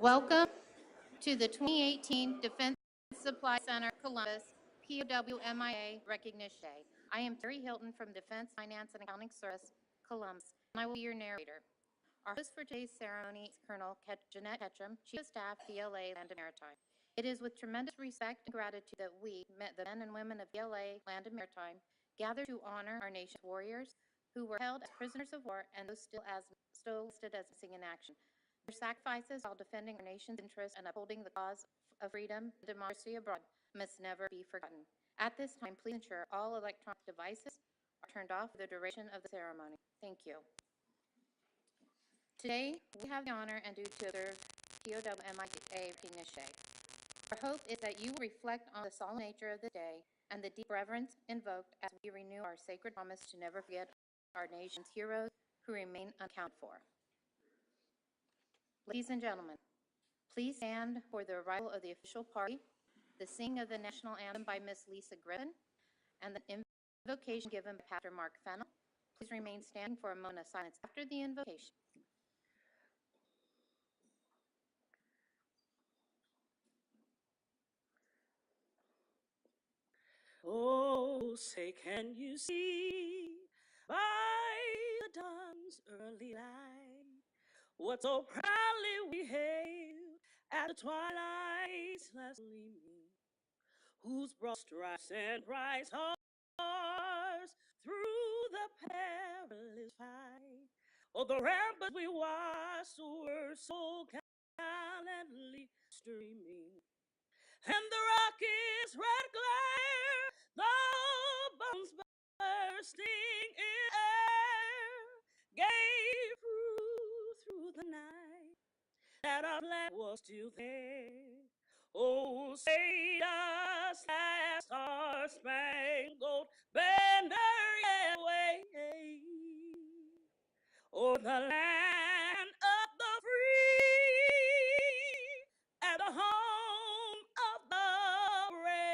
Welcome to the 2018 Defense Supply Center Columbus POW MIA Recognition Day. I am Terry Hilton from Defense Finance and Accounting Service, Columbus, and I will be your narrator. Our host for today's ceremony is Colonel Jeanette Ketchum, Chief of Staff, DLA Land and Maritime. It is with tremendous respect and gratitude that we, the men and women of DLA Land and Maritime, gather to honor our nation's warriors who were held as prisoners of war and those still listed as missing in action. Their sacrifices while defending our nation's interests and upholding the cause of freedom and democracy abroad must never be forgotten. At this time, please ensure all electronic devices are turned off for the duration of the ceremony. Thank you. Today, we have the honor and duty to observe POW MIA Recognition Day. Our hope is that you will reflect on the solemn nature of the day and the deep reverence invoked as we renew our sacred promise to never forget our nation's heroes who remain unaccounted for. Ladies and gentlemen, please stand for the arrival of the official party, the singing of the national anthem by Miss Lisa Griffin, and the invocation given by Pastor Mark Fennell. Please remain standing for a moment of silence after the invocation. Oh, say, can you see by the dawn's early light what so proudly we hailed at the twilight's last gleaming, whose broad stripes and bright stars through the perilous fight, oh, the ramparts we watched were so gallantly streaming, and the rocket's red glare, the bombs bursting in air, gave proof through the night that our flag was still there. Oh, say does that star-spangled banner yet wave o'er the land of the free and the home of the brave.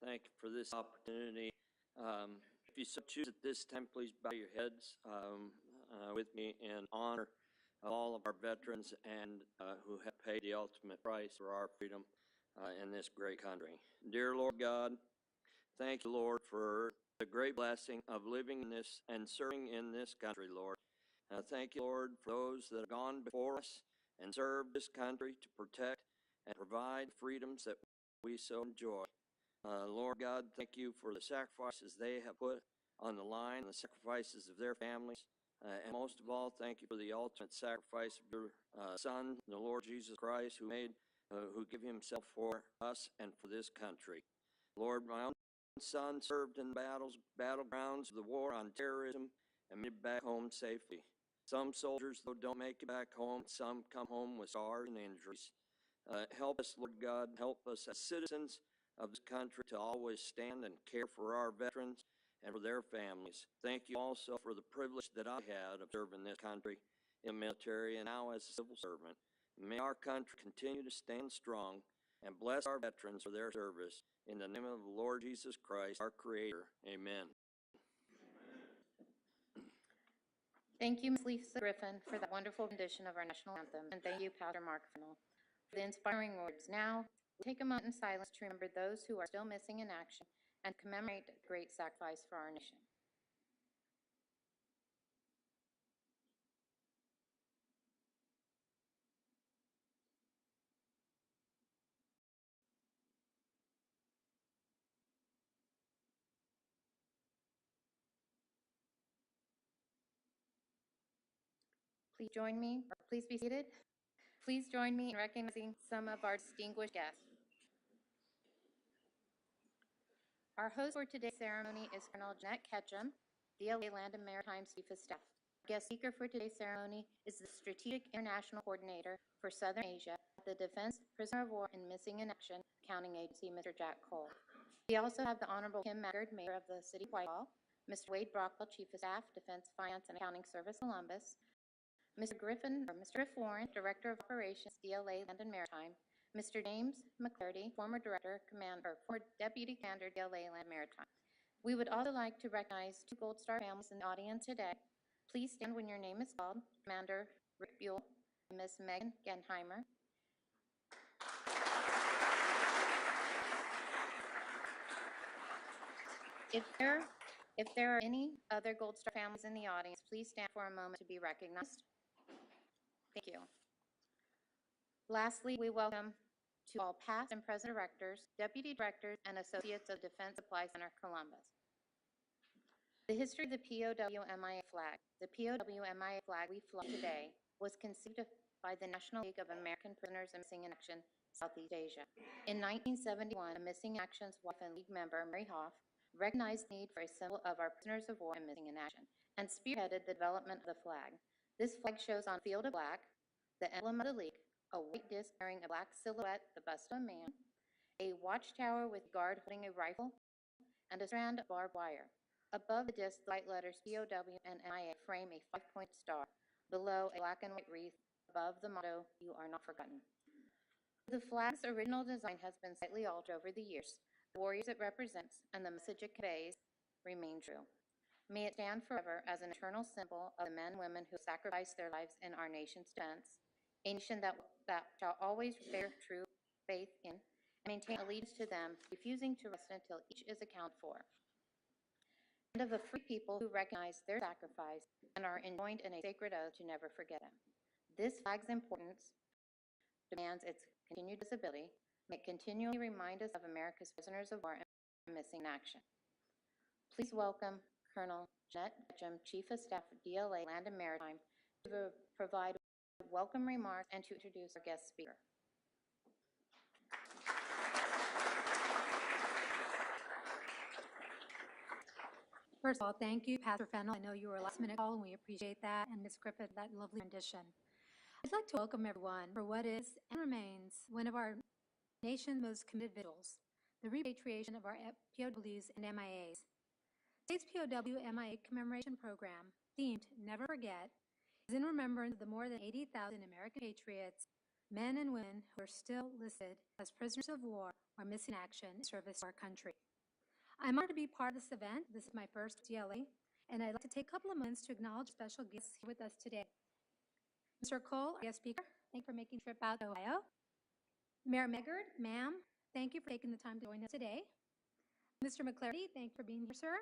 Thank you for this opportunity. If you so choose at this time, please bow your heads with me in honor of all of our veterans and who have paid the ultimate price for our freedom in this great country. Dear Lord God, thank you, Lord, for the great blessing of living in this and serving in this country, Lord. Thank you, Lord, for those that have gone before us and served this country to protect and provide freedoms that we so enjoy. Lord God, thank you for the sacrifices they have put on the line, the sacrifices of their families, and most of all, thank you for the ultimate sacrifice of your Son, the Lord Jesus Christ, who gave himself for us and for this country. Lord, my own son served in battlegrounds of the war on terrorism and made it back home safely. Some soldiers, though, don't make it back home. Some come home with scars and injuries. Help us, Lord God, help us as citizens of this country to always stand and care for our veterans and for their families. Thank you also for the privilege that I had of serving this country in the military and now as a civil servant. May our country continue to stand strong and bless our veterans for their service. In the name of the Lord Jesus Christ, our Creator. Amen. Thank you, Ms. Lisa Griffin, for that wonderful rendition of our national anthem, and thank you, Pastor Mark Fennell, for the inspiring words. Now, take a moment in silence to remember those who are still missing in action and commemorate the great sacrifice for our nation. Please be seated. Please join me in recognizing some of our distinguished guests. Our host for today's ceremony is Colonel Jeanette Ketchum, DLA Land and Maritime Chief of Staff. Our guest speaker for today's ceremony is the Strategic International Coordinator for Southern Asia at the Defense Prisoner of War and Missing in Action Accounting Agency, Mr. Jack Cole. We also have the Honorable Kim Maggard, Mayor of the City of Whitehall, Mr. Wade Brockwell, Chief of Staff, Defense Finance and Accounting Service, Columbus, Mr. Griff Warren, Director of Operations, DLA Land and Maritime, Mr. James McClarty, former Director, Commander, former Deputy Commander, DLA Land Maritime. We would also like to recognize two Gold Star families in the audience today. Please stand when your name is called. Commander Rick Buell and Ms. Megan Genheimer. If there are any other Gold Star families in the audience, please stand for a moment to be recognized. Thank you. Lastly, we welcome to all past and present directors, deputy directors, and associates of Defense Supply Center, Columbus. The history of the POW-MIA flag. The POW-MIA flag we fly today was conceived by the National League of American Prisoners and Missing in Action, Southeast Asia. In 1971, a Missing in Action's wife and League member, Mary Hoff, recognized the need for a symbol of our prisoners of war and missing in action, and spearheaded the development of the flag. This flag shows on a field of black the emblem of the League, a white disc carrying a black silhouette, the bust of a man, a watchtower with a guard holding a rifle, and a strand of barbed wire. Above the disc, the white letters POW and MIA frame a 5-point star. Below, a black and white wreath. Above the motto, "You are not forgotten." The flag's original design has been slightly altered over the years. The warriors it represents and the message it conveys remain true. May it stand forever as an eternal symbol of the men and women who sacrificed their lives in our nation's defense, a nation that shall always bear true faith in and maintain allegiance to them, refusing to rest until each is accounted for, and of the free people who recognize their sacrifice and are enjoined in a sacred oath to never forget them. This flag's importance demands its continued visibility. May it continually remind us of America's prisoners of war and missing in action. Please welcome Colonel Jeanette Ketchum, Chief of Staff of DLA Land and Maritime, to provide welcome remarks and to introduce our guest speaker. First of all, thank you, Pastor Fennell. I know you were a last-minute call, and we appreciate that, and Ms. Griffith, that lovely rendition. I'd like to welcome everyone for what is and remains one of our nation's most committed vigils, the repatriation of our POWs and MIAs. Today's POW-MIA commemoration program, themed Never Forget, is in remembrance of the more than 80,000 American patriots, men and women who are still listed as prisoners of war or missing in action in service to our country. I'm honored to be part of this event. This is my first DLA, and I'd like to take a couple of minutes to acknowledge special guests here with us today. Mr. Cole, our guest speaker, thank you for making the trip out to Ohio. Mayor Meggard, ma'am, thank you for taking the time to join us today. Mr. McClarty, thank you for being here, sir.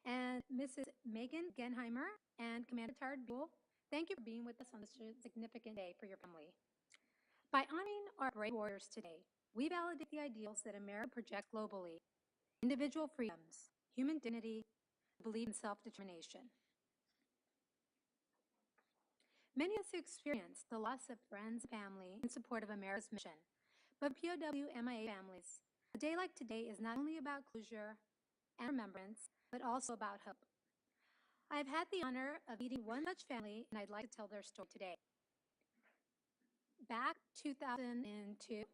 And Mrs. Megan Genheimer and Commander Tard Buell, thank you for being with us on this significant day for your family. By honoring our brave warriors today, we validate the ideals that America projects globally: individual freedoms, human dignity, belief in self-determination. Many of us experience the loss of friends and family in support of America's mission, but POW-MIA families, a day like today is not only about closure and remembrance, but also about hope. I've had the honor of meeting one such family, and I'd like to tell their story today. Back 2002,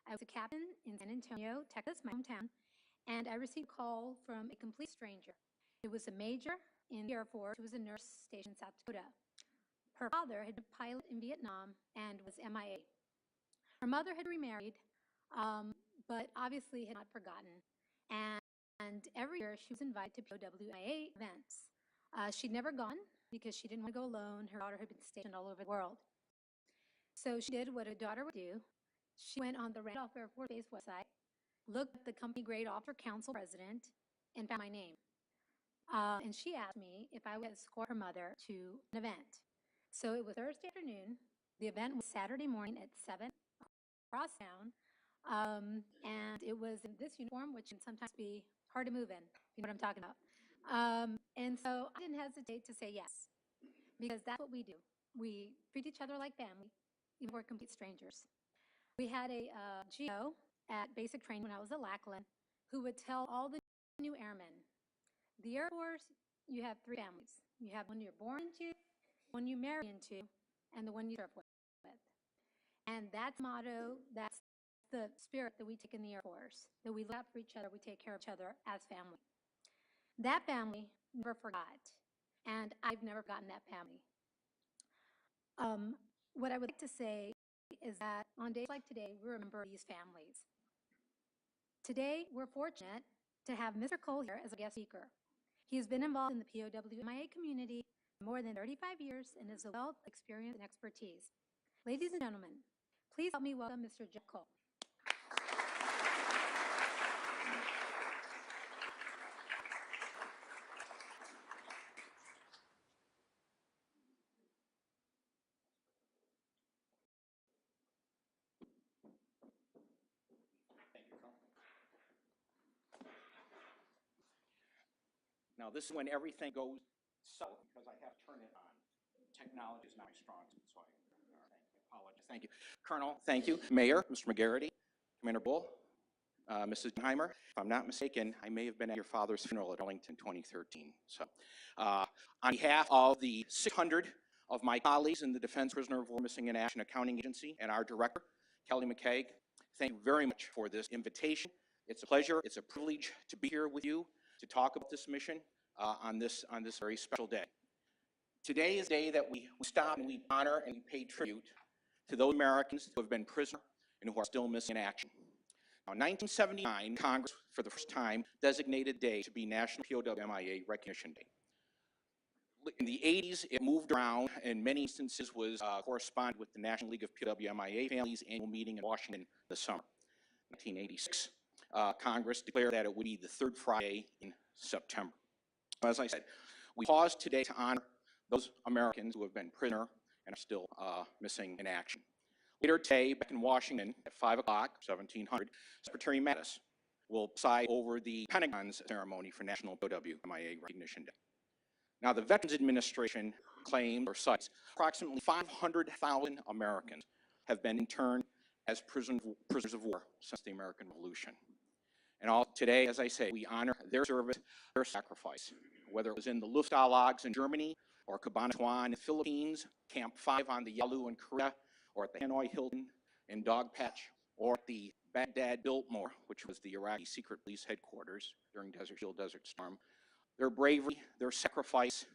I was a captain in San Antonio, Texas, my hometown, and I received a call from a complete stranger. It was a major in the Air Force who was a nurse stationed in South Dakota. Her father had been a pilot in Vietnam and was MIA. Her mother had remarried, but obviously had not forgotten. And every year she was invited to POW-MIA events. She'd never gone because she didn't want to go alone. Her daughter had been stationed all over the world. So she did what a daughter would do. She went on the Randolph Air Force Base website, looked at the company grade officer council president, and found my name. And she asked me if I would escort her mother to an event. So it was Thursday afternoon. The event was Saturday morning at 7 across town. And it was in this uniform, which can sometimes be hard to move in, you know what I'm talking about. And so I didn't hesitate to say yes, because that's what we do. We treat each other like family, even if we're complete strangers. We had a GO at basic training when I was at Lackland who would tell all the new airmen, the Air Force, you have three families. You have one you're born into, one you marry into, and the one you serve with. And that's the motto, that's the spirit that we take in the Air Force, that we look out for each other, we take care of each other as family. That family never forgot, and I've never forgotten that family. What I would like to say is that on days like today, we remember these families. Today, we're fortunate to have Mr. Cole here as a guest speaker. He has been involved in the POWMIA community for more than 35 years and is a wealth of experience and expertise. Ladies and gentlemen, please help me welcome Mr. Jeff Cole. Now, this is when everything goes south because I have to turn it on. Technology is not my strong suit, so I apologize. Thank you. Colonel, thank you. Mayor, Mr. McGarity, Commander Bull, Mrs. Heimer. If I'm not mistaken, I may have been at your father's funeral at Arlington 2013. So, on behalf of the 600 of my colleagues in the Defense Prisoner of War Missing in Action Accounting Agency and our director, Kelly McCaig, thank you very much for this invitation. It's a pleasure, it's a privilege to be here with you to talk about this mission on this very special day. Today is a day that we stop and we honor and we pay tribute to those Americans who have been prisoners and who are still missing in action. Now, in 1979, Congress, for the first time, designated the day to be National POWMIA Recognition Day. In the 80s, it moved around, and many instances was corresponded with the National League of POWMIA Families annual meeting in Washington this summer. 1986, Congress declared that it would be the third Friday in September. As I said, we pause today to honor those Americans who have been prisoner and are still missing in action. Later today, back in Washington at 5 o'clock, 1700, Secretary Mattis will preside over the Pentagon's ceremony for National POWMIA Recognition Day. Now, the Veterans Administration claims or cites approximately 500,000 Americans have been interned as prisoners of war since the American Revolution. And today, as I say, we honor their service, their sacrifice, whether it was in the Luftstallags in Germany, or Cabanatuan in the Philippines, Camp 5 on the Yalu in Korea, or at the Hanoi Hilton in Dogpatch, or at the Baghdad Biltmore, which was the Iraqi secret police headquarters during Desert Shield, Desert Storm. Their bravery, their sacrifice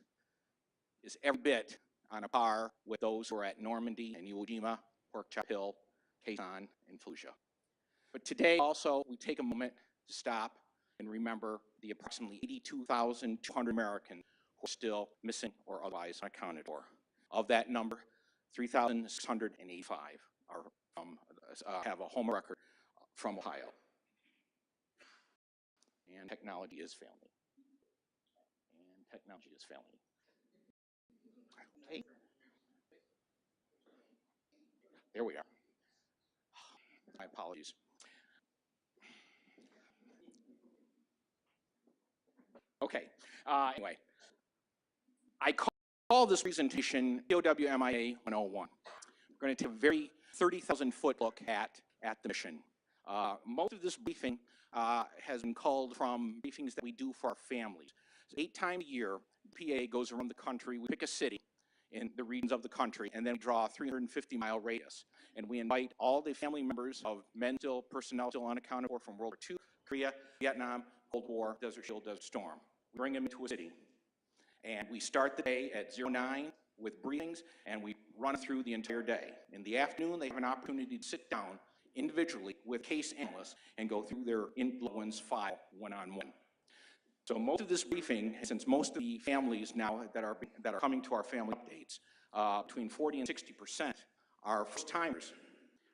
is every bit on a par with those who are at Normandy and Iwo Jima, Pork Chop Hill, Khe Sanh, and Fallujah. But today also, we take a moment to stop and remember the approximately 82,200 Americans who are still missing or otherwise unaccounted for. Of that number, 3,685 have a home record from Ohio. And technology is failing. Okay. There we are. My apologies. Okay. Anyway, I call this presentation POWMIA 101. We're going to take a very 30,000-foot look at the mission. Most of this briefing has been culled from briefings that we do for our families. So 8 times a year, PA goes around the country. We pick a city in the regions of the country, and then we draw a 350-mile radius. And we invite all the family members of personnel still unaccounted for from World War II, Korea, Vietnam, Cold War, Desert Shield, Desert Storm. We bring them into a city. And we start the day at 09 with briefings, and we run through the entire day. In the afternoon, they have an opportunity to sit down individually with case analysts and go through their loved one's file one-on-one. So most of this briefing, since most of the families now that are coming to our family updates, between 40 and 60% are first-timers,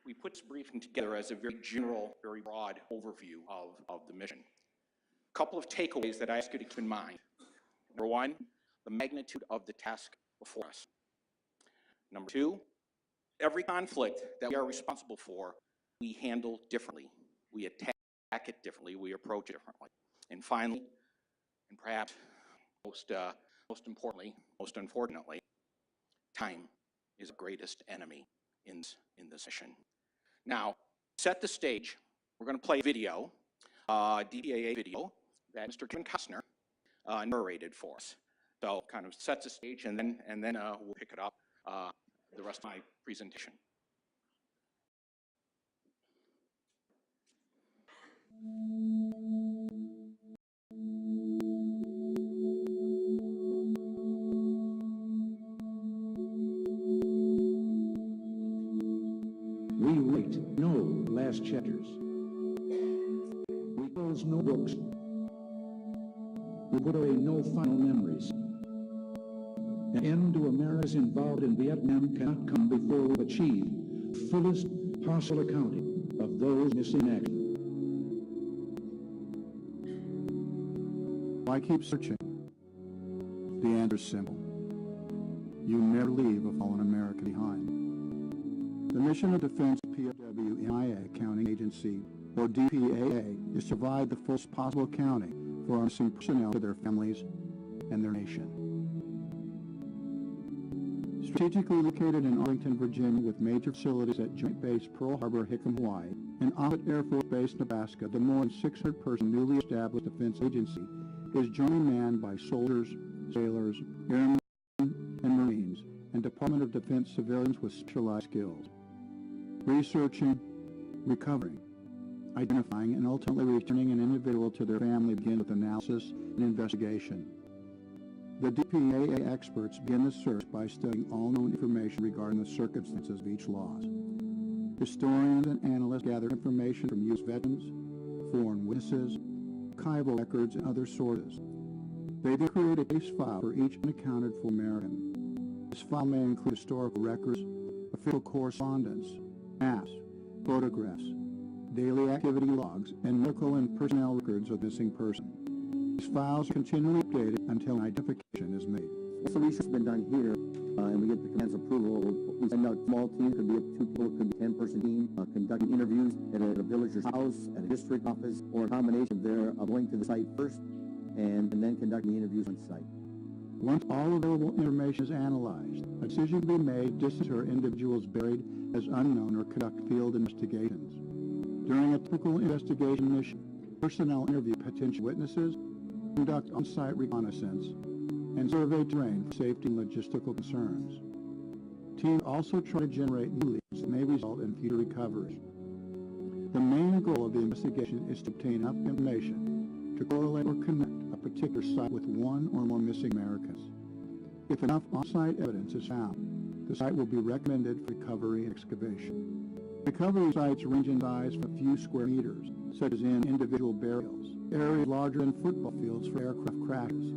we put this briefing together as a very general, very broad overview of the mission. A couple of takeaways that I ask you to keep in mind. Number one, the magnitude of the task before us. Number two, every conflict that we are responsible for, we handle differently. We attack it differently. We approach it differently. And finally, and perhaps most importantly, most unfortunately, time is the greatest enemy in this mission. Now, set the stage. We're going to play a video, DPAA video, that Mr. Kevin Costner narrated for us. So kind of sets the stage, and then we'll pick it up the rest of my presentation. write no last chapters. We close no books. We put away no final memories. An end to America's involvement in Vietnam cannot come before we achieve fullest possible accounting of those missing in action. Why keep searching? The answer is simple. You never leave a fallen America behind. The mission of Defense POW MIA Accounting Agency, or DPAA, is to provide the fullest possible accounting for our missing personnel to their families and their nation. Strategically located in Arlington, Virginia, with major facilities at Joint Base Pearl Harbor, Hickam, Hawaii, and Offutt Air Force Base, Nebraska, the more than 600-person newly established defense agency is jointly manned by soldiers, sailors, airmen, and Marines, and Department of Defense civilians with specialized skills. Researching, recovering, identifying, and ultimately returning an individual to their family begin with analysis and investigation. The DPAA experts begin the search by studying all known information regarding the circumstances of each loss. Historians and analysts gather information from U.S. veterans, foreign witnesses, archival records, and other sources. They then create a case file for each unaccounted for American. This file may include historical records, official correspondence, maps, photographs, daily activity logs, and medical and personnel records of the missing person. These files are continually updated until an identification is made. So research has been done here, and we get the command's approval. We send out a small team, could be up to 2 people, it could be a 10-person team, conducting interviews at a villager's house, at a district office, or a combination of going to the site first and then conducting the interviews on site. Once all available information is analyzed, a decision can be made to distance individuals buried as unknown or conduct field investigations. During a typical investigation mission, personnel interview potential witnesses, conduct on-site reconnaissance, and survey terrain for safety and logistical concerns. Teams also try to generate new leads that may result in future recoveries. The main goal of the investigation is to obtain enough information to correlate or connect a particular site with one or more missing Americans. If enough on-site evidence is found, the site will be recommended for recovery and excavation. Recovery sites range in size from a few square meters, such as in individual burials, areas larger than football fields for aircraft crashes.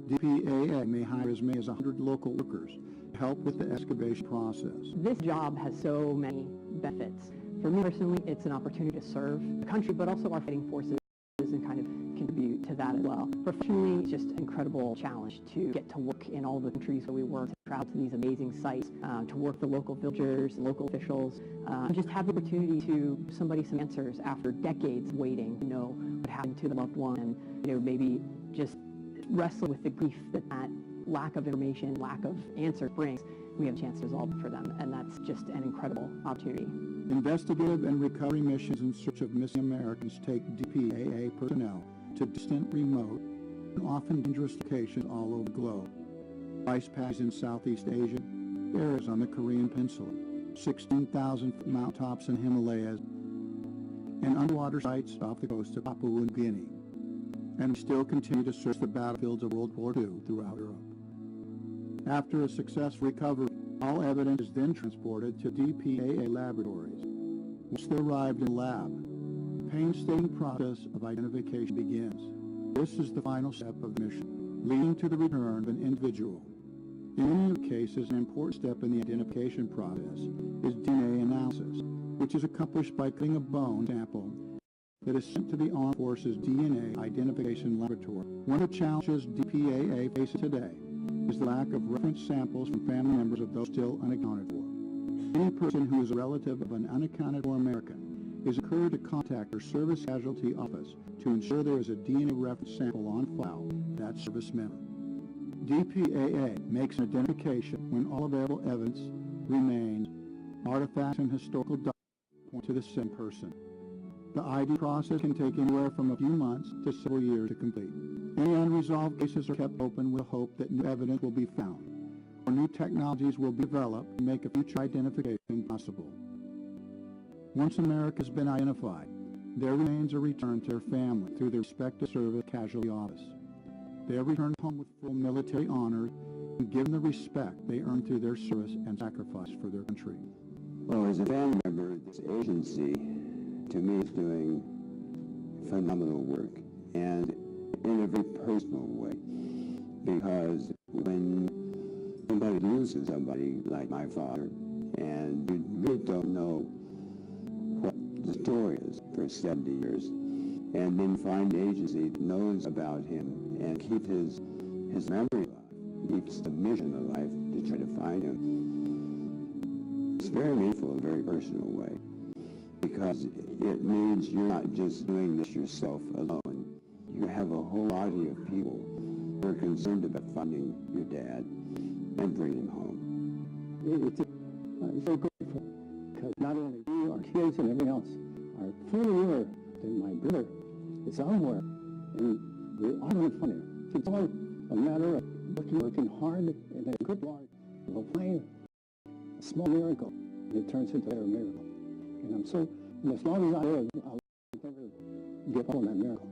DPAA may hire as many as 100 local workers to help with the excavation process. This job has so many benefits. For me personally, it's an opportunity to serve the country, but also our fighting forces and kind of contribute to that as well. Professionally, it's just an incredible challenge to get to work in all the countries where we work, to travel to these amazing sites, to work with the local villagers, local officials, and just have the opportunity to give somebody some answers after decades of waiting to know what happened to the loved one, and maybe just wrestling with the grief that lack of information, lack of answer brings. We have a chance to resolve it for them, and that's just an incredible opportunity. Investigative and recovery missions in search of missing Americans take DPAA personnel to distant, remote, and often dangerous locations all over the globe. Ice packs in Southeast Asia, areas on the Korean Peninsula, 16,000-foot mountaintops in Himalayas, and underwater sites off the coast of Papua New Guinea. And we still continue to search the battlefields of World War II throughout Europe. After a successful recovery, all evidence is then transported to DPAA laboratories. Once they arrive in the lab, the painstaking process of identification begins. This is the final step of the mission, leading to the return of an individual. In many cases, an important step in the identification process is DNA analysis, which is accomplished by cutting a bone sample that is sent to the Armed Forces DNA Identification Laboratory. One of the challenges DPAA faces today is the lack of reference samples from family members of those still unaccounted for. Any person who is a relative of an unaccounted for American is encouraged to contact their service casualty office to ensure there is a DNA reference sample on file for that service member. DPAA makes an identification when all available evidence remains, artifacts and historical documents point to the same person. The ID process can take anywhere from a few months to several years to complete. Any unresolved cases are kept open with the hope that new evidence will be found, or new technologies will be developed to make a future identification possible. Once America has been identified, their remains are returned to their family through their respective service casualty office. They are returned home with full military honors and given the respect they earned through their service and sacrifice for their country. Well, as a family member, However, this agency, to me, is doing phenomenal work, and in a very personal way, because when somebody loses somebody like my father, and you really don't know what the story is for 70 years, and then find an agency that knows about him and keep his memory alive, keeps the mission alive to try to find him. It's very meaningful in a very personal way, because it means you're not just doing this yourself alone. You have a whole body of people who are concerned about finding your dad and bringing him home. I'm so grateful, because not only we, our kids and everything else, are fully aware that my brother is somewhere, and we're all going to find him. It's all a matter of working hard, and the good Lord will find a small miracle, and it turns into a better miracle. And I'm so, and as long as I live, I'll never give up on that miracle.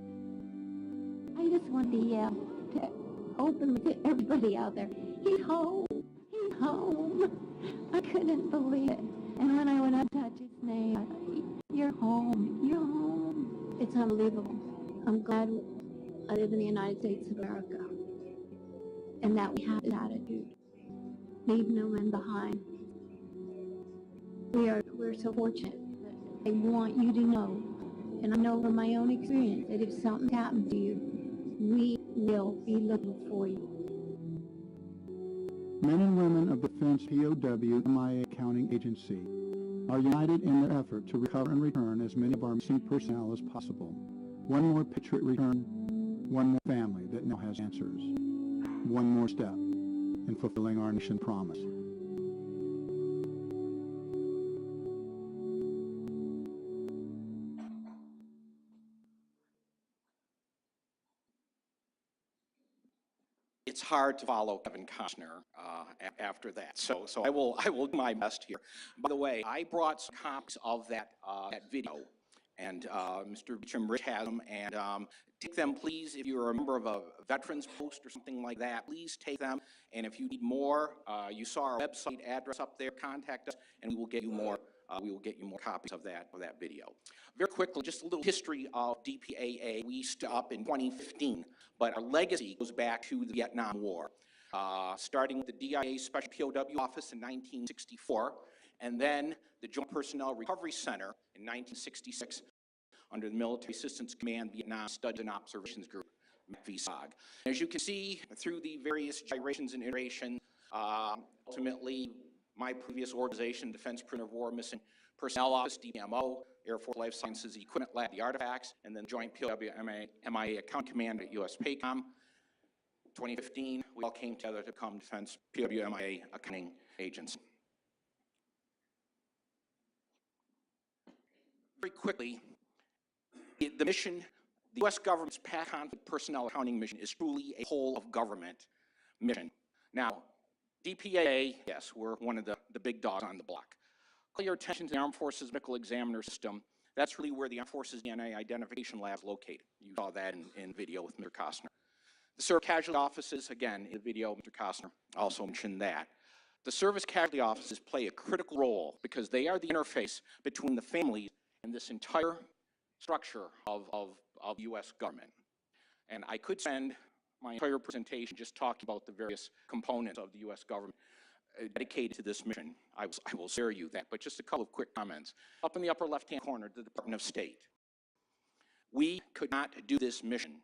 I just want to yell to openly to everybody out there, he's home, he's home. I couldn't believe it. And when I went up to touch his name, you're home, you're home. It's unbelievable. I'm glad I live in the United States of America, and that we have this attitude. Leave no man behind. We're so fortunate. I want you to know, and I know from my own experience, that if something happens to you, we will be looking for you. Men and women of Defense POW MIA Accounting Agency are united in their effort to recover and return as many of our missing personnel as possible. One more patriot return, one more family that now has answers, one more step in fulfilling our mission promise. It's hard to follow Kevin Costner after that, so I will do my best here. By the way, I brought some copies of that video, and Mr. Beecham Rich has them, and take them, please. If you're a member of a veterans post or something like that, please take them. And if you need more, you saw our website address up there. Contact us, and we will get you more. We will get you more copies of that video. Very quickly, just a little history of DPAA. We stood up in 2015, but our legacy goes back to the Vietnam War, starting with the DIA Special POW Office in 1964, and then the Joint Personnel Recovery Center in 1966 under the Military Assistance Command Vietnam Studies and Observations Group, VSOG. As you can see through the various gyrations and iterations, ultimately my previous organization, Defense Prisoner of War Missing Personnel Office, DPMO, Air Force Life Sciences Equipment Lab, the Artifacts, and then Joint POW MIA Account Command at US PACOM. 2015, we all came together to become Defense POW MIA Accounting Agency. Very quickly, the mission, the U.S. government's past conflict personnel accounting mission is truly a whole of government mission. Now, DPAA, yes, we're one of the big dogs on the block. Call your attention to the Armed Forces Medical Examiner System. That's really where the Armed Forces DNA Identification Lab is located. You saw that in video with Mr. Costner. The Service Casualty Offices, again, in the video, Mr. Costner also mentioned that. The Service Casualty Offices play a critical role because they are the interface between the families and this entire structure of U.S. government. And I could spend my entire presentation just talking about the various components of the U.S. government dedicated to this mission. I will spare you that, but just a couple of quick comments. Up in the upper left-hand corner, the Department of State. We could not do this mission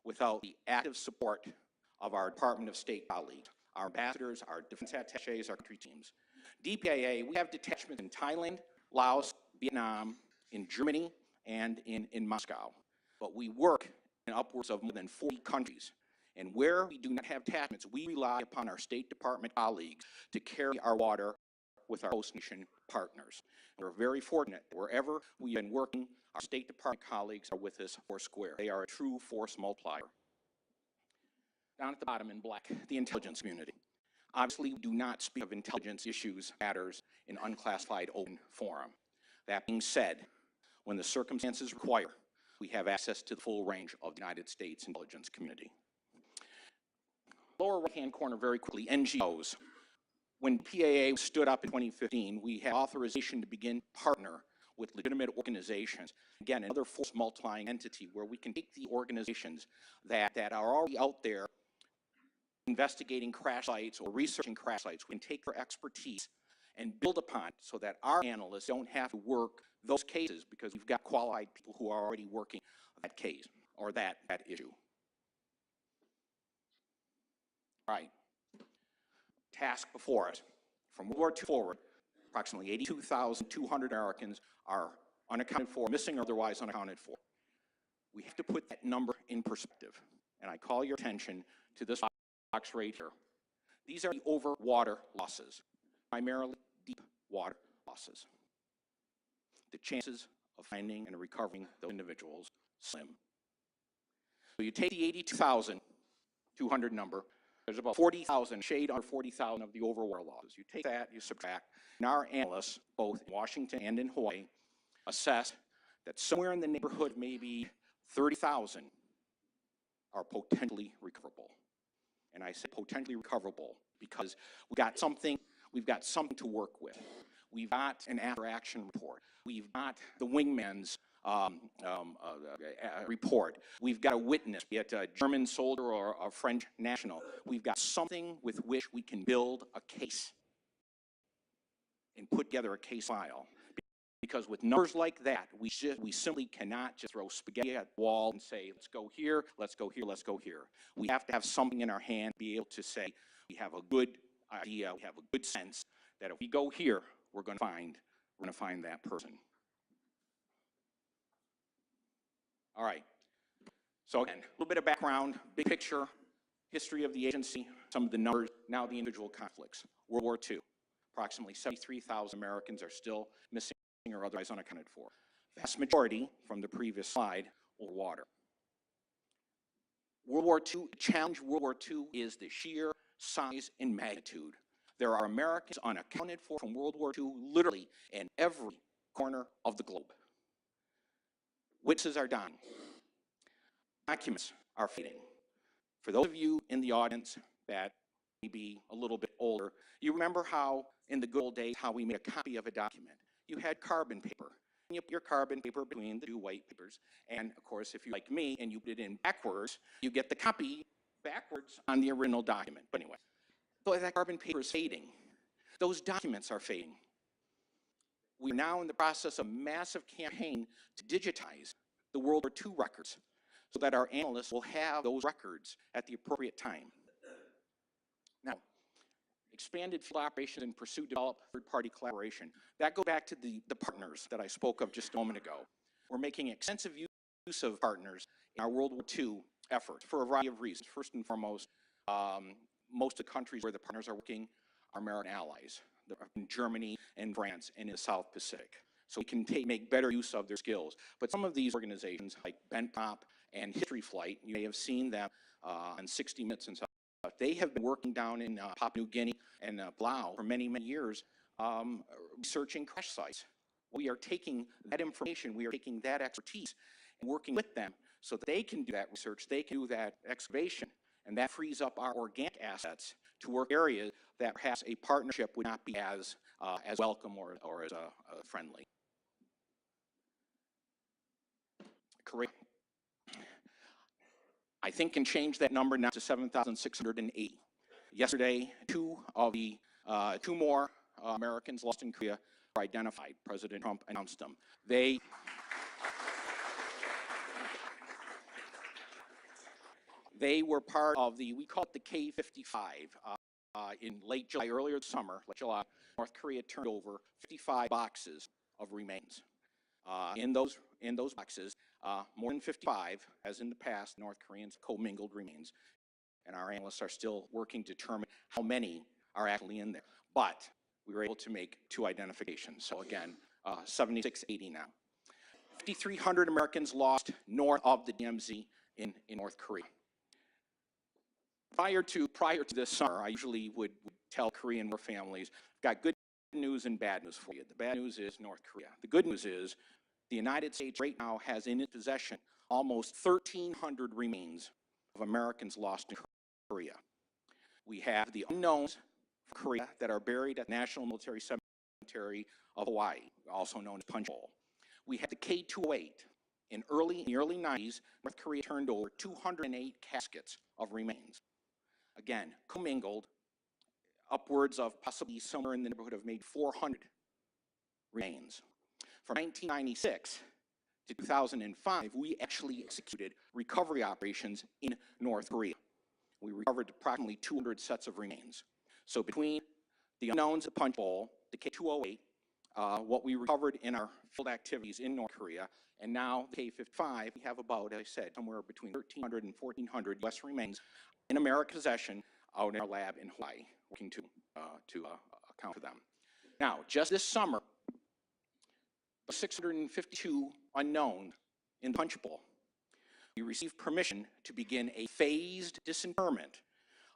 without the active support of our Department of State colleagues, our ambassadors, our defense attachés, our country teams. DPAA, we have detachments in Thailand, Laos, Vietnam, in Germany, and in Moscow. But we work in upwards of more than 40 countries. And where we do not have detachments, we rely upon our State Department colleagues to carry our water with our host nation partners. And we're very fortunate that wherever we've been working, our State Department colleagues are with us four square. They are a true force multiplier. Down at the bottom in black, the intelligence community. Obviously, we do not speak of intelligence issues, matters in unclassified open forum. That being said, when the circumstances require, we have access to the full range of the United States intelligence community. Lower right-hand corner, very quickly, NGOs. when PAA stood up in 2015, we had authorization to begin partner with legitimate organizations. Again, another force multiplying entity where we can take the organizations that are already out there investigating crash sites or researching crash sites. We can take their expertise and build upon it so that our analysts don't have to work those cases because we've got qualified people who are already working that case or that issue. All right. Task before us. From World War II forward, approximately 82,200 Americans are unaccounted for, missing or otherwise unaccounted for. We have to put that number in perspective. And I call your attention to this box right here. These are the overwater losses, primarily deep water losses. The chances of finding and recovering those individuals slim. So you take the 82,200 number, there's about 40,000, shade under 40,000 of the overwater losses. You take that, you subtract, and our analysts, both in Washington and in Hawaii, assess that somewhere in the neighborhood of maybe 30,000 are potentially recoverable. And I say potentially recoverable because we've got something to work with. We've got an after-action report. We've got the wingman's report. We've got a witness, be it a German soldier or a French national. We've got something with which we can build a case and put together a case file. Because with numbers like that, we simply cannot just throw spaghetti at the wall and say, let's go here, let's go here, let's go here. We have to have something in our hand, be able to say, we have a good idea, we have a good sense that if we go here, we're going to find that person. All right. So again, a little bit of background, big picture, history of the agency, some of the numbers, now the individual conflicts. World War II, approximately 73,000 Americans are still missing or otherwise unaccounted for. Vast majority, from the previous slide, were water. World War II, the challenge of World War II is the sheer size and magnitude. There are Americans unaccounted for from World War II literally in every corner of the globe. Witnesses are dying. Documents are fading. For those of you in the audience that may be a little bit older, you remember how in the good old days how we made a copy of a document. You had carbon paper. And you put your carbon paper between the two white papers. And of course, if you're like me and you put it in backwards, you get the copy backwards on the original document. But anyway, so that carbon paper is fading. Those documents are fading. We're now in the process of a massive campaign to digitize the World War II records so that our analysts will have those records at the appropriate time. Now, expanded field operations and pursue, develop third-party collaboration. That goes back to the partners that I spoke of just a moment ago. We're making extensive use of partners in our World War II effort for a variety of reasons. First and foremost, most of the countries where the partners are working are American allies, in Germany and France and in the South Pacific. So we can make better use of their skills. But some of these organizations, like BentPop and History Flight, you may have seen them on 60 Minutes and stuff. They have been working down in Papua New Guinea and Palau for many, many years, researching crash sites. We are taking that information, we are taking that expertise and working with them so that they can do that research, they can do that excavation, and that frees up our organic assets to work areas that perhaps a partnership would not be as welcome or as friendly. Korea, I think, can change that number now to 7,680. Yesterday, two more Americans lost in Korea were identified. President Trump announced them. They were part of we call it the K-55. In late July, earlier this summer, late July, North Korea turned over 55 boxes of remains. In those boxes, more than 55, as in the past, North Koreans commingled remains. And our analysts are still working to determine how many are actually in there. But we were able to make 2 identifications. So again, 7680 now. 5,300 Americans lost north of the DMZ in North Korea. Prior to this summer, I usually would tell Korean war families, I've got good news and bad news for you. The bad news is North Korea. The good news is the United States right now has in its possession almost 1,300 remains of Americans lost in Korea. We have the unknowns Korea that are buried at the National Military Cemetery of Hawaii, also known as Punch Bowl. We had the K-208. In the early 90s, North Korea turned over 208 caskets of remains. Again, commingled, upwards of possibly somewhere in the neighborhood of maybe 400 remains. From 1996 to 2005, we actually executed recovery operations in North Korea. We recovered approximately 200 sets of remains. So between the unknowns at Punch Bowl, the K-208, what we recovered in our field activities in North Korea, and now the K-55, we have about, as I said, somewhere between 1,300 and 1,400 U.S. remains in American possession out in our lab in Hawaii, working to account for them. Now, just this summer, 652 unknown in Punch Bowl. We received permission to begin a phased disinterment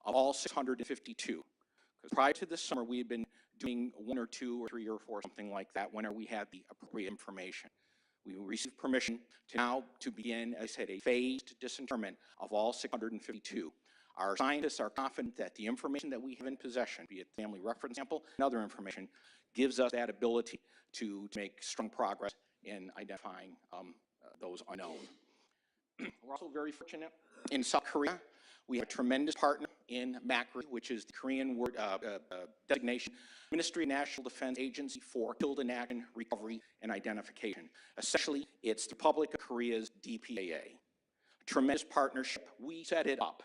of all 652. Because prior to this summer, we had been doing 1 or 2 or 3 or 4, something like that, whenever we had the appropriate information. We received permission to begin, as I said, a phased disinterment of all 652. Our scientists are confident that the information that we have in possession, be it family reference sample and other information, gives us that ability to make strong progress in identifying those unknown. We're also very fortunate in South Korea. We have a tremendous partner in MACRI, which is the Korean word designation, Ministry of National Defense Agency for Killed in Action, Recovery, and Identification. Essentially, it's the Republic of Korea's DPAA. A tremendous partnership. We set it up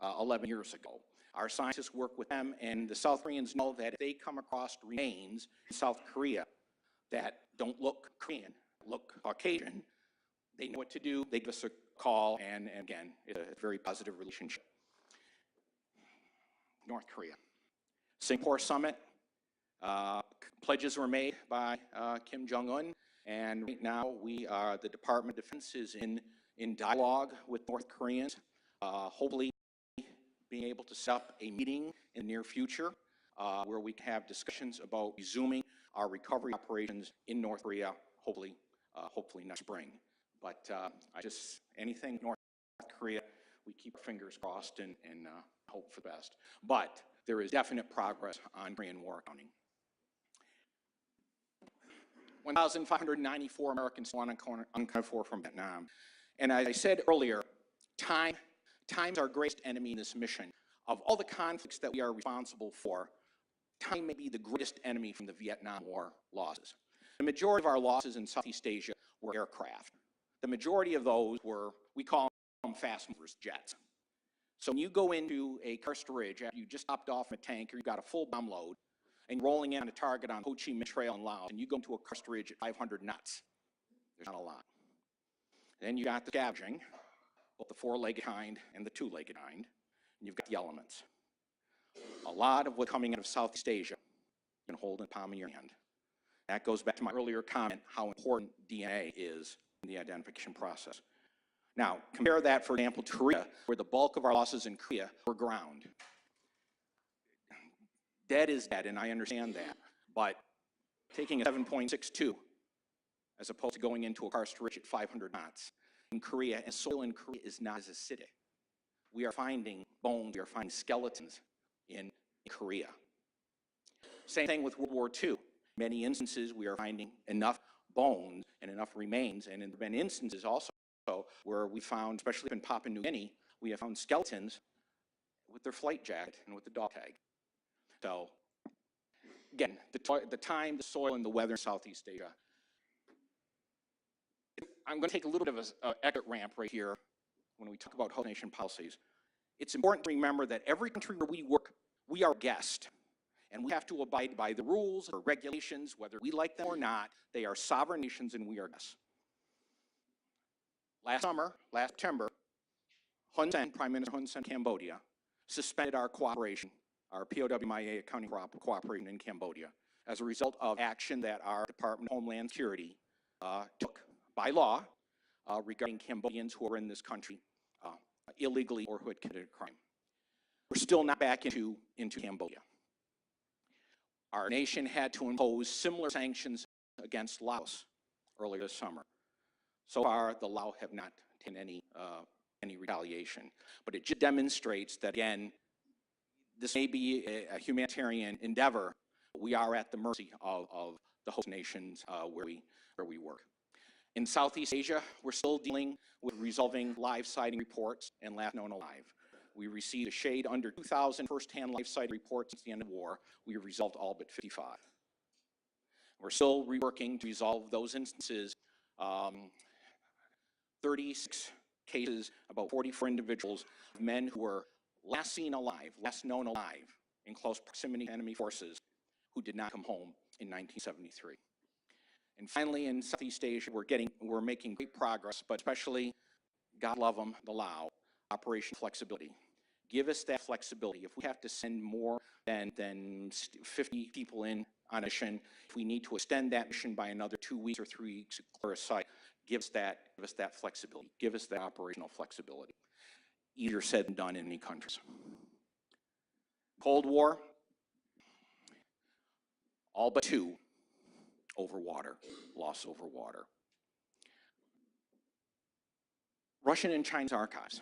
11 years ago. Our scientists work with them, and the South Koreans know that if they come across remains in South Korea that don't look Korean, look Caucasian, they know what to do. They give us a call, and again, it's a very positive relationship. North Korea. Singapore Summit. Pledges were made by Kim Jong-un, and right now the Department of Defense is in dialogue with North Koreans, hopefully being able to set up a meeting in the near future where we can have discussions about resuming our recovery operations in North Korea, hopefully next spring. But anything North Korea, we keep our fingers crossed and hope for the best. But there is definite progress on Korean War accounting. 1,594 Americans still unaccounted for from Vietnam. And as I said earlier, time's our greatest enemy in this mission. Of all the conflicts that we are responsible for, time may be the greatest enemy from the Vietnam War losses. The majority of our losses in Southeast Asia were aircraft. The majority of those were, we call them fast movers, jets. So when you go into a Karst Ridge, after you just hopped off a tanker, you've got a full bomb load, and you're rolling in on a target on Ho Chi Minh Trail in Laos, and you go into a Karst Ridge at 500 knots. There's not a lot. Then you got the scavenging, both the 4-legged kind and the 2-legged kind, and you've got the elements. A lot of what's coming out of Southeast Asia, you can hold in the palm of your hand. That goes back to my earlier comment, how important DNA is in the identification process. Now, compare that, for example, to Korea, where the bulk of our losses in Korea were ground. Dead is dead, and I understand that, but taking a 7.62 as opposed to going into a Karst Ridge at 500 knots in Korea, and soil in Korea is not as acidic. We are finding bones, we are finding skeletons in Korea. Same thing with World War II. Many instances we are finding enough bones and enough remains, and there have been instances also where we found, especially in Papua New Guinea, we have found skeletons with their flight jacket and with the dog tag. So, again, the time, the soil, and the weather in Southeast Asia. I'm going to take a little bit of an exit ramp right here when we talk about host nation policies. It's important to remember that every country where we work, we are a guest. And we have to abide by the rules or regulations, whether we like them or not. They are sovereign nations, and we are guests. Last September, Hun Sen, Prime Minister Hun Sen of Cambodia, suspended our cooperation, our POW-MIA accounting cooperation in Cambodia, as a result of action that our Department of Homeland Security took by law regarding Cambodians who are in this country illegally or who had committed a crime. We're still not back into Cambodia. Our nation had to impose similar sanctions against Laos earlier this summer. So far, the Lao have not taken any retaliation. But it just demonstrates that, again, this may be a humanitarian endeavor. We are at the mercy of the host nations where we work. In Southeast Asia, we're still dealing with resolving live sighting reports and last known alive. We received a shade under 2,000 first-hand live sighting reports since the end of the war. We have resolved all but 55. We're still reworking to resolve those instances. 36 cases, about 44 individuals, men who were last seen alive, last known alive, in close proximity to enemy forces, who did not come home in 1973. And finally, in Southeast Asia, we're making great progress, but especially, God love them, the Lao, Operation Flexibility. Give us that flexibility. If we have to send more than 50 people in on a mission, if we need to extend that mission by another 2 weeks or 3 weeks to clear a site, give us that flexibility. Give us that operational flexibility. Easier said than done in many countries. Cold War, all but 2 over water, lost over water. Russian and Chinese archives.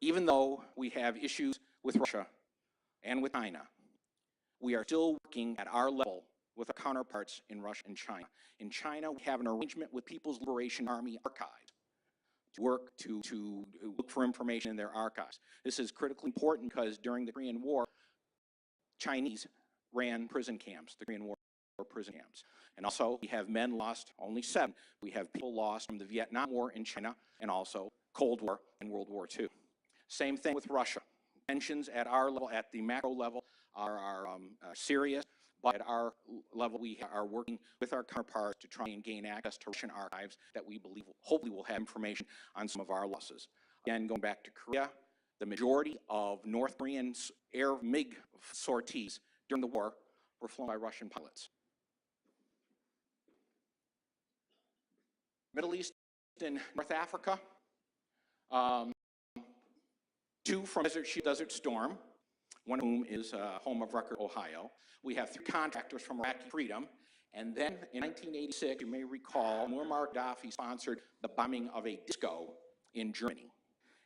Even though we have issues with Russia and with China, we are still working at our level with our counterparts in Russia and China. In China, we have an arrangement with People's Liberation Army Archives to work to look for information in their archives. This is critically important because during the Korean War, Chinese ran prison camps, the Korean War prison camps. And also, we have men lost, only 7. We have people lost from the Vietnam War in China and also Cold War and World War II. Same thing with Russia. Tensions at our level, at the macro level, are serious, but at our level, we are working with our counterparts to try and gain access to Russian archives that we believe, hopefully, will have information on some of our losses. Again, going back to Korea, the majority of North Korean air MiG sorties during the war were flown by Russian pilots. Middle East and North Africa, 2 from Desert Storm, one of whom is home of record, Ohio. We have 3 contractors from Iraqi Freedom. And then in 1986, you may recall, Muammar Gaddafi sponsored the bombing of a disco in Germany.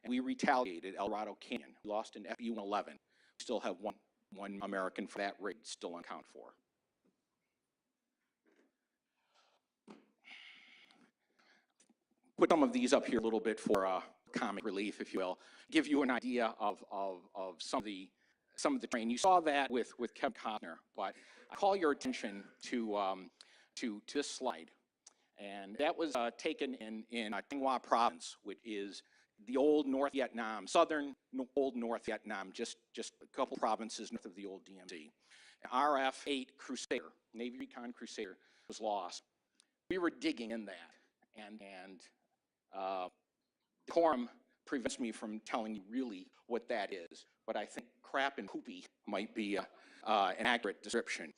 And we retaliated, El Dorado Canyon. We lost an FU-11. We still have one American for that rig still unaccounted for. Put some of these up here a little bit for comic relief, if you will. Give you an idea of some of the terrain. You saw that with Kevin Costner, but I call your attention to this slide. And that was taken in Thanh Hoa province, which is the old North Vietnam, old North Vietnam, just a couple provinces north of the old DMZ. RF-8 Crusader, Navy Recon Crusader, was lost. We were digging in that, and decorum prevents me from telling you really what that is, but I think crap and poopy might be an accurate description.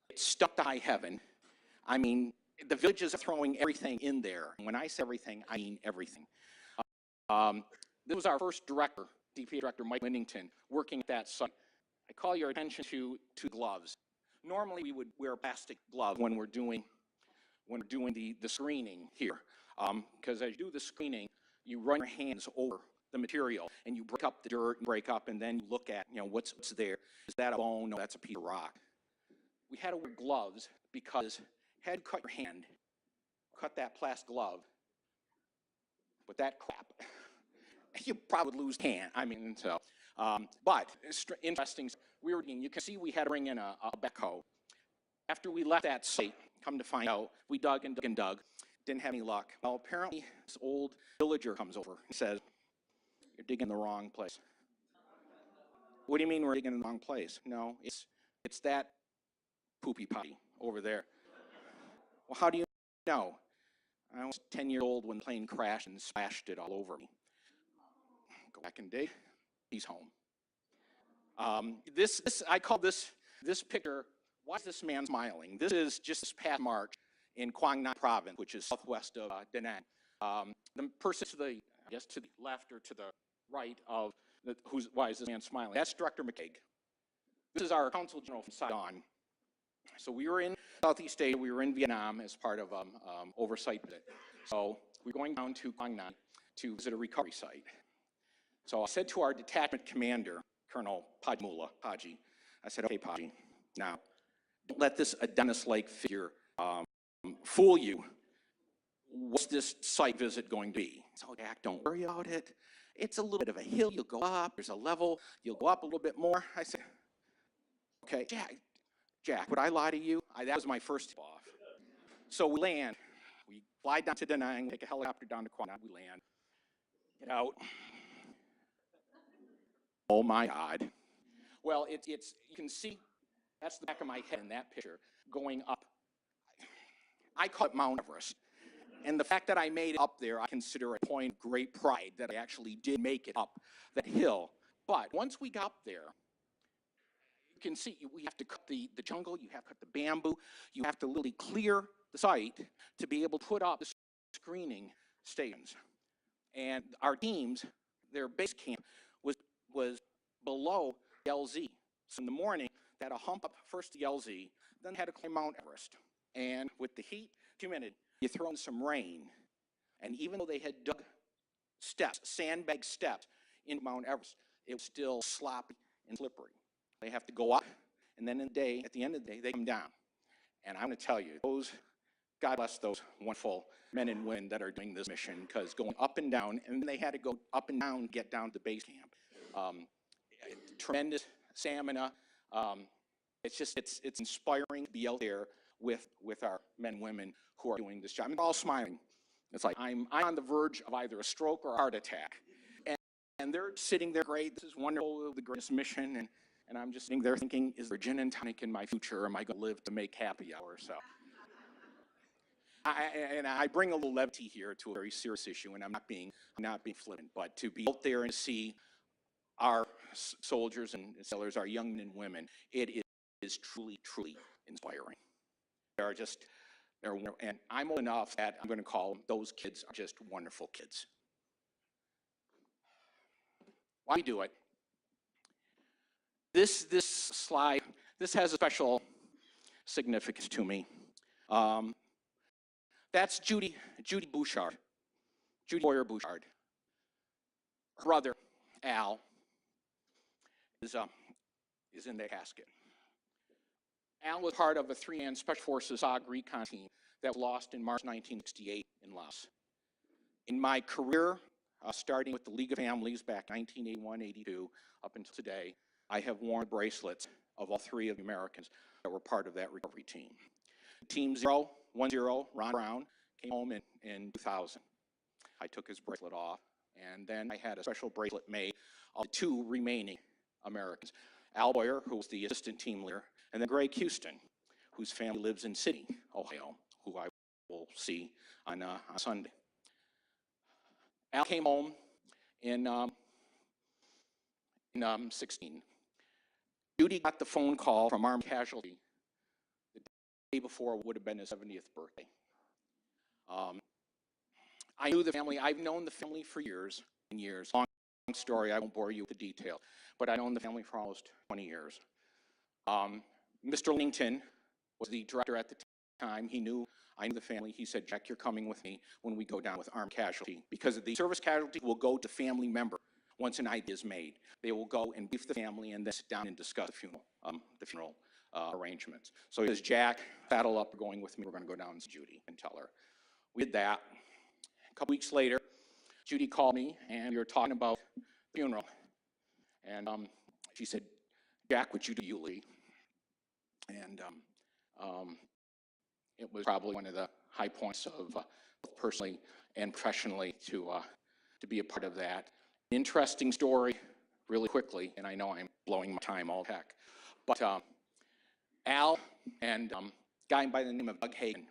It stuck to high heaven. I mean, the villages are throwing everything in there. And when I say everything, I mean everything. This was our first director, DPA Director Mike Winnington, working at that site. I call your attention to gloves. Normally, we would wear plastic gloves when we're doing the screening here, because as you do the screening, you run your hands over the material and you break up the dirt and and then you look at what's there. Is that a bone? No, that's a piece of rock. We had to wear gloves because had you cut your hand, cut that plastic glove with that crap, you probably would lose hand. I mean, so, but it's interesting. You can see we had to bring in a backhoe. After we left that site, come to find out, we dug and dug and dug. Didn't have any luck. Well, apparently, this old villager comes over and says, "You're digging in the wrong place." What do you mean we're digging in the wrong place? No, it's that poopy potty over there. Well, how do you know? I was 10 years old when the plane crashed and splashed it all over me. Go back and dig. He's home. I call this picture, why is this man smiling? This is just this past March in Quang Nam province, which is southwest of Da Nang. The person to the left or to the right of why is this man smiling? That's Director McCaig. This is our Consul General from Saigon. So we were in Southeast Asia, we were in Vietnam as part of oversight visit. So we're going down to Quang Nam to visit a recovery site. So I said to our detachment commander, Colonel Paji. I said, okay, Paji, now, don't let this Adonis-like figure fool you. What's this site visit going to be? So, Jack, don't worry about it. It's a little bit of a hill. You'll go up. There's a level. You'll go up a little bit more. I said, okay, Jack, would I lie to you? That was my first tip off. So we land. We fly down to Da Nang, take a helicopter down to Kuala. We land. Get out. Oh, my God. Well, you can see, that's the back of my head in that picture, going up. I call it Mount Everest. And the fact that I made it up there, I consider a point of great pride that I actually did make it up that hill. But once we got up there, you can see we have to cut the jungle, you have to cut the bamboo, you have to literally clear the site to be able to put up the screening stations. And our teams, their base camp was below LZ. So in the morning, they had to hump up first the LZ, then had to climb Mount Everest. And with the heat, humidity, you throw in some rain, and even though they had dug steps, sandbag steps into Mount Everest, it was still sloppy and slippery. They have to go up, and then at the end of the day, they come down. And I'm going to tell you, God bless those wonderful men and women that are doing this mission, because going up and down, and they had to go up and down to get down to the base camp. Tremendous stamina. It's inspiring to be out there with our men and women who are doing this job. I'm all smiling. It's like I'm on the verge of either a stroke or a heart attack. And they're sitting there, great, this is wonderful, the greatest mission, and I'm just sitting there thinking, is there gin and tonic in my future, or am I going to live to make happy hour? So, I bring a little levity here to a very serious issue, and I'm not being flippant, but to be out there and see our soldiers and sailors, our young men and women, it is truly, truly inspiring. And I'm old enough that I'm going to call them, those kids are just wonderful kids. Why we do it? This slide, this has a special significance to me. That's Judy Bouchard, Judy Boyer Bouchard. Her brother, Al, is in the casket. Al was part of a three-man Special Forces SOG recon team that was lost in March 1968 in Laos. In my career, starting with the League of Families back 1981-82 up until today, I have worn bracelets of all three of the Americans that were part of that recovery team. Team 010, Ron Brown, came home in 2000. I took his bracelet off, and then I had a special bracelet made of the two remaining Americans. Al Boyer, who was the assistant team leader, and then Greg Houston, whose family lives in Sydney, Ohio, who I will see on Sunday. Al came home in 16. Judy got the phone call from armed casualty the day before would have been his 70th birthday. I knew the family. I've known the family for years and years. Long story, I won't bore you with the detail, but I've known the family for almost 20 years. Mr. Linton was the director at the time. I knew the family. He said, Jack, you're coming with me when we go down with armed casualty, because the service casualty will go to family member once an idea is made. They will go and brief the family and then sit down and discuss the funeral arrangements. So he says, Jack, saddle up, we're going with me. We're going to go down to Judy and tell her. We did that. A couple weeks later, Judy called me, and we were talking about the funeral. And she said, Jack, would you do Yulee? And it was probably one of the high points of both personally and professionally to be a part of that. Interesting story, really quickly, and I know I'm blowing my time all heck, but Al and a guy by the name of Doug Hagen,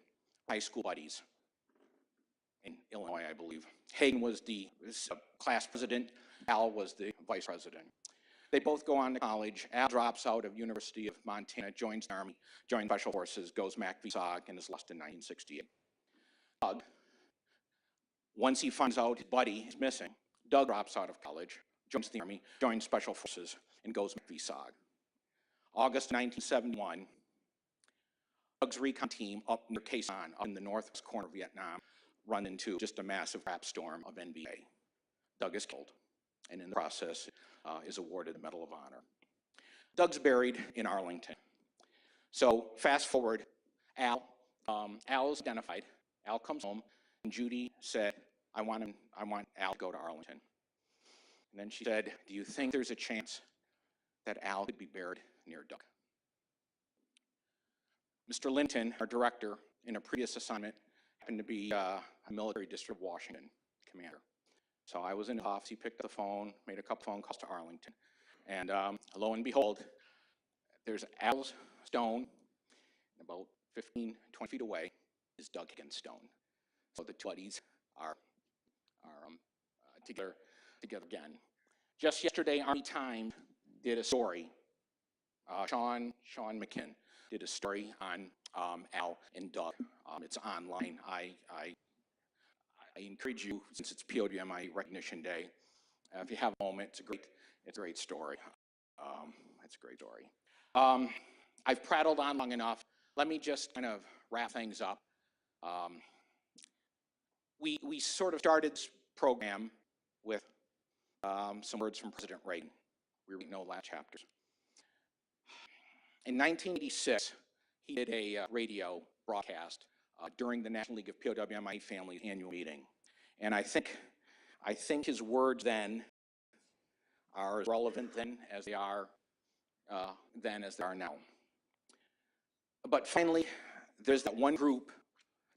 high school buddies in Illinois, I believe. Hagen was the class president. Al was the vice president. They both go on to college. Al drops out of University of Montana, joins the Army, joins Special Forces, goes MAC-VSOG, and is lost in 1968. Doug, once he finds out his buddy is missing, Doug drops out of college, joins the Army, joins Special Forces, and goes MAC-VSOG. August 1971, Doug's recon team up near Quezon, up in the northwest corner of Vietnam, run into just a massive rap storm of NBA. Doug is killed. and in the process is awarded the Medal of Honor. Doug's buried in Arlington. So fast forward, Al's identified. Al comes home, and Judy said, I want Al to go to Arlington. And then she said, do you think there's a chance that Al could be buried near Doug? Mr. Linton, our director, in a previous assignment, happened to be a military district of Washington commander. So I was in his office, he picked up the phone, made a couple phone calls to Arlington. And lo and behold, there's Al's stone, about 15, 20 feet away is Doug Higgins' stone. So the two buddies are together again. Just yesterday, Army Times did a story. Sean McKinn did a story on Al and Doug. It's online. I encourage you, since it's POWMI Recognition Day, if you have a moment, it's a great story. It's a great story. I've prattled on long enough. Let me just kind of wrap things up. We sort of started this program with some words from President Reagan. We read no last chapters. In 1986, he did a radio broadcast during the National League of POWMI Families annual meeting. And I think his words then are as relevant then as they are now. But finally, there's that one group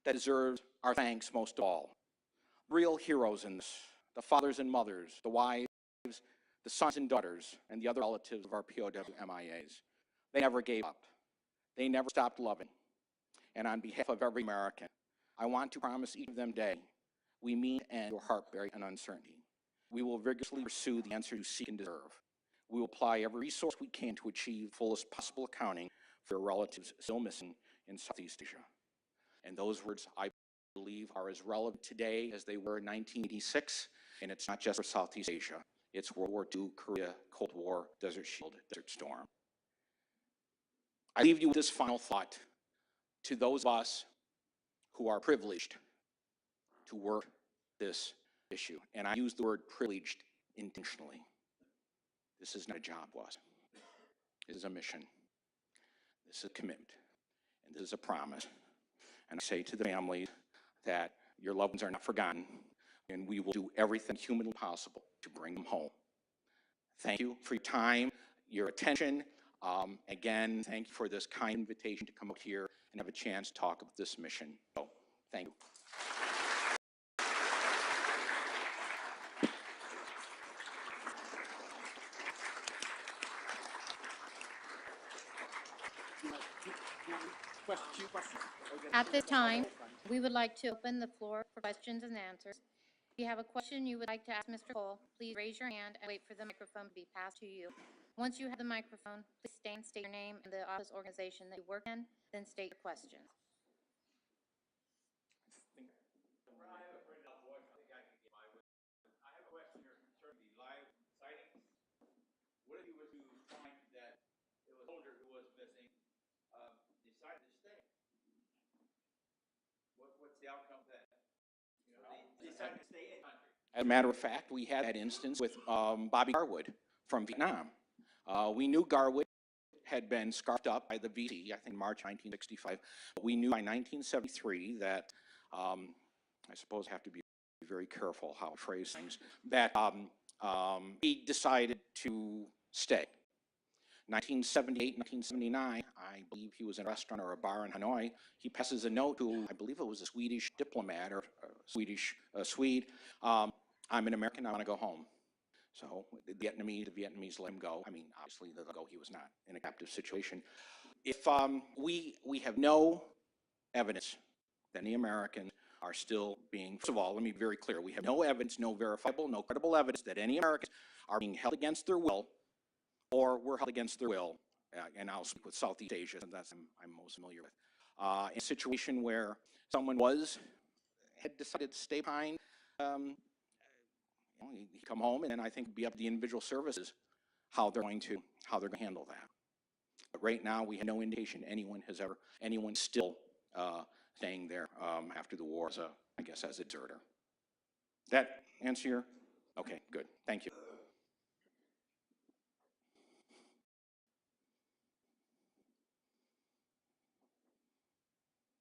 that deserves our thanks most of all. Real heroes in this, the fathers and mothers, the wives, the sons and daughters, and the other relatives of our POWMIAs. They never gave up. They never stopped loving. And on behalf of every American, I want to promise each of them today, we mean to end your heartbreak and uncertainty. We will vigorously pursue the answer you seek and deserve. We will apply every resource we can to achieve fullest possible accounting for your relatives still missing in Southeast Asia. And those words, I believe, are as relevant today as they were in 1986, and it's not just for Southeast Asia. It's World War II, Korea, Cold War, Desert Shield, Desert Storm. I leave you with this final thought to those of us who are privileged to work this issue. And I use the word privileged intentionally. This is not a job to us. This is a mission. This is a commitment. And this is a promise. And I say to the families that your loved ones are not forgotten, and we will do everything humanly possible to bring them home. Thank you for your time, your attention. Again, thank you for this kind invitation to come up here and have a chance to talk about this mission. So, thank you. At this time, we would like to open the floor for questions and answers. If you have a question you would like to ask Mr. Cole, please raise your hand and wait for the microphone to be passed to you. Once you have the microphone, please state your name and the office organization that you work in, then state your question. What if you were to find that it was a soldier who was missing, decided to stay? What's the outcome then? You know, they decided to stay in the country. As a matter of fact, we had that instance with Bobby Garwood from Vietnam. We knew Garwood had been scarfed up by the VC, I think March 1965. We knew by 1973 that, I suppose I have to be very careful how I phrase things, that he decided to stay. 1978, 1979, I believe he was in a restaurant or a bar in Hanoi. He passes a note to, I believe it was a Swedish diplomat or Swede. I'm an American, I want to go home. So the Vietnamese let him go. I mean, obviously, they let him go. He was not in a captive situation. If we have no evidence that any Americans are still being, first of all, let me be very clear. We have no evidence, no verifiable, no credible evidence that any Americans are being held against their will or were held against their will, and I'll speak with Southeast Asia, and that's I'm most familiar with, in a situation where someone had decided to stay behind, he'd come home, and then I think it'd be up to the individual services how they're going to handle that. But right now, we have no indication anyone's still staying there after the war as a deserter. That answer your? Okay, good. Thank you.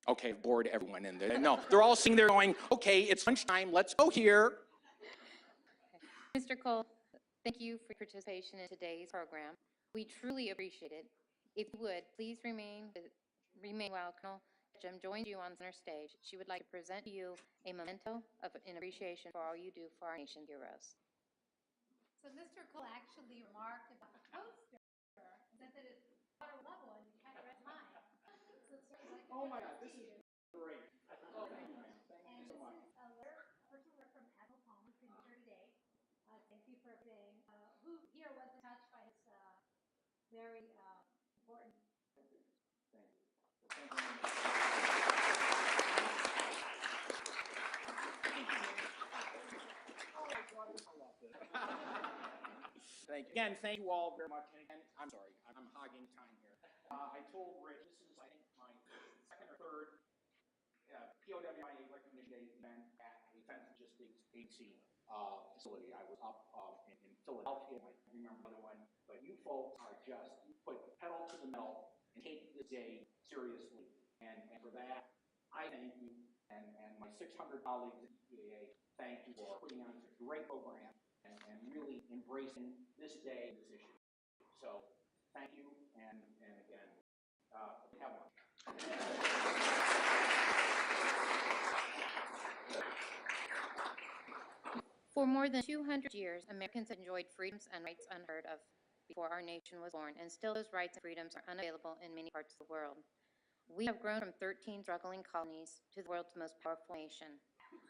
Okay, I've bored everyone in there. No, they're all sitting there going, okay, it's lunchtime, let's go here. Mr. Cole, thank you for your participation in today's program. We truly appreciate it. If you would, please remain while Colonel Jim joins you on center stage. She would like to present to you a memento in appreciation for all you do for our nation's heroes. So Mr. Cole actually remarked about the poster and said that it's water level and you kind of read mine. So it's sort of like Oh my God, this is great. Oh, thank you, ma'am. Thank you so much. This is a personal letter from Admiral Palmer, who couldn't be here today. Thank you for everything. Who here wasn't touched by his very important. Thank you. Thank you. Thank you. Thank you. Again, thank you all very much. And again, I'm sorry, I'm hogging time here. I told Rich, this is, I think, my second or third POWIA Recognition Day event at a Defense Logistics Agency facility. I was up in Philadelphia. I can't remember the other one. But you folks are just, you put pedal to the metal and take this day seriously. And for that, I thank you. And my 600 colleagues at EPAA, thank you for putting on such a great program and really embracing this day, this issue. So thank you, and again, have one. For more than 200 years, Americans have enjoyed freedoms and rights unheard of before our nation was born, and still those rights and freedoms are unavailable in many parts of the world. We have grown from 13 struggling colonies to the world's most powerful nation.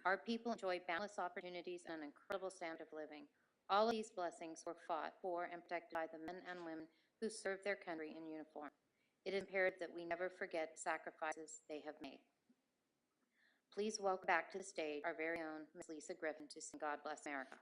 Our people enjoy boundless opportunities and an incredible standard of living. All of these blessings were fought for and protected by the men and women who served their country in uniform. It is imperative that we never forget the sacrifices they have made. Please welcome back to the stage our very own Ms. Lisa Griffin to sing God Bless America.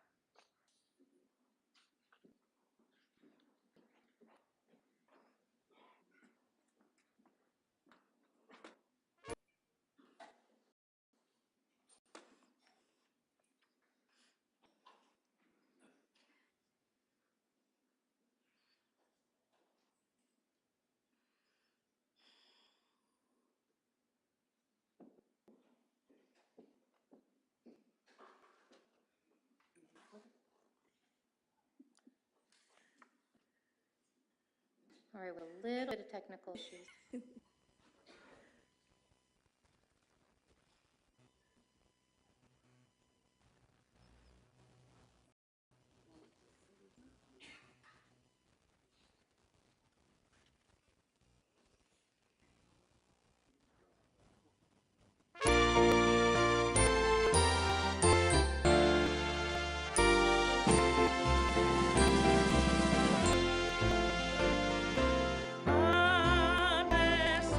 All right, with a little bit of technical issues. God bless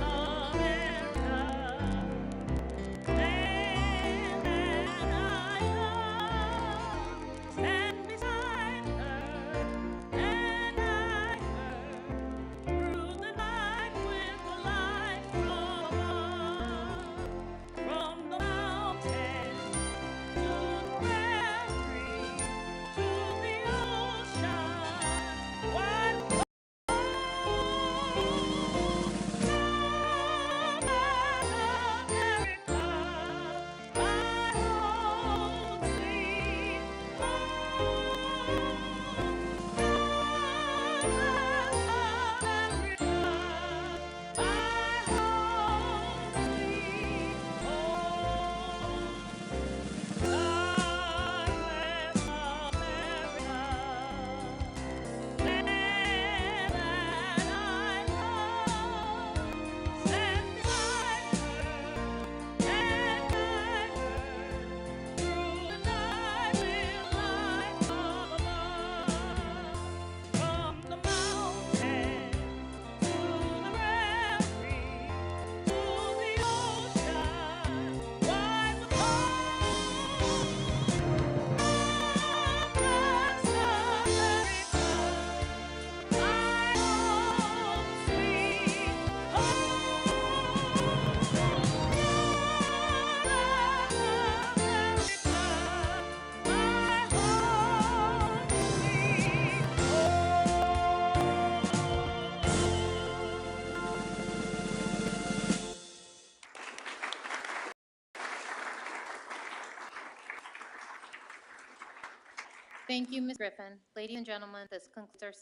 Thank you, Ms. Griffin. Ladies and gentlemen, this concludes our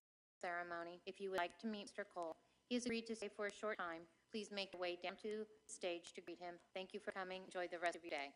ceremony. If you would like to meet Mr. Cole, he has agreed to stay for a short time. Please make your way down to the stage to greet him. Thank you for coming. Enjoy the rest of your day.